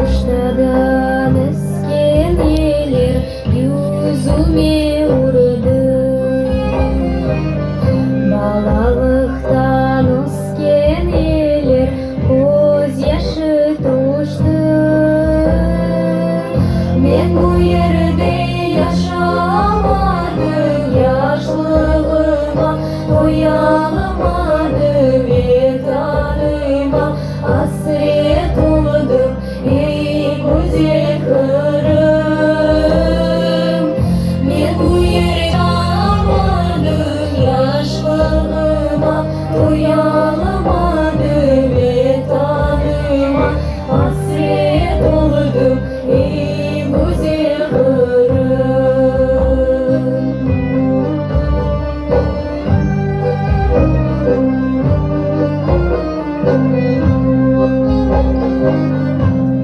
Ağaçlardan esken gelir yüzüme vurdu. Balalıktan esken gelir göz yaşı tuştu. Men bu yerde yaşamadım, yaşlığıma doyalamadım, vatanıma hasret oldum. Ey güzel kırım, men bu yerde yaşamadım, yaşlığıma doyalamadım, vatanıma hasret oldum. Ey güzel kırım.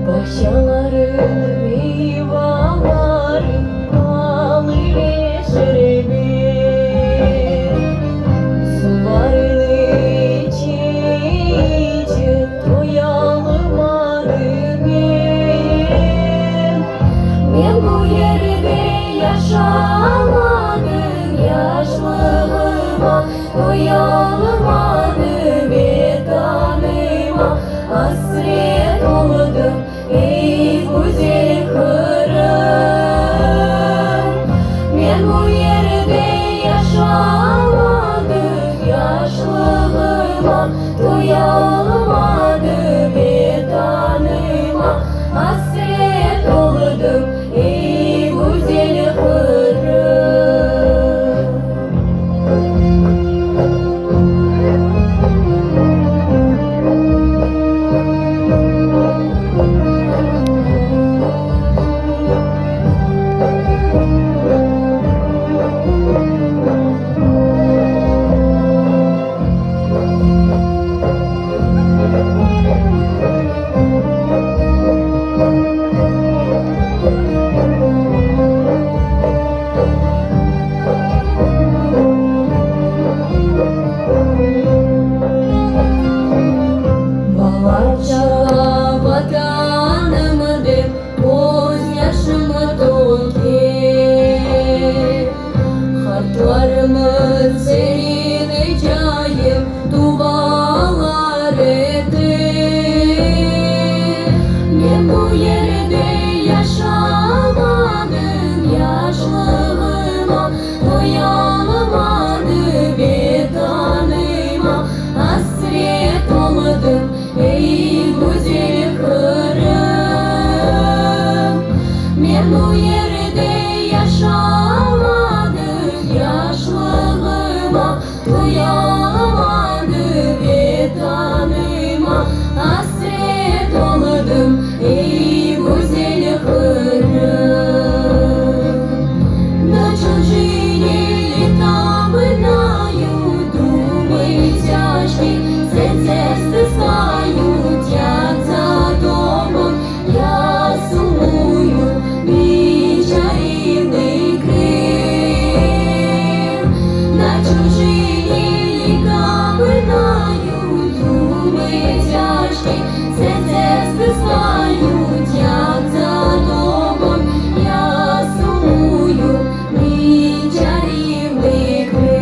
Bahçelerim, meyvelerim al ile şerbet. Sularını içe içe doyalamadım ben. Men bu yerde yaşamadım, yaşlığıma doyalamadım, vatanıma hasret oldum. Ey güzel kırım, men bu yerde yaşamadım, yaşlığıma doyalamadım, vatanıma hasret oldum. Ey güzel kırım. Balaca vatanımdır, göz yaşımı döker. Harflarımız serileceğim, dualar eder. Men bu yerde yaşamadım, yaşlığıma doyalamadım, vatanıma hasret oldum. Ey güzel kırım, men bu yerde yaşamadım, yaşlığıma doyalamadım, vatanıma hasret oldum. Ey güzel kırım. На чужине летами наю, думы тяжкие, сердце стискають, як за домом я сумую, мій чарівний Крим. На чужині літами наю, думи тяжкі, серце стискають, як за домом я сумую, мій чарівний Крим.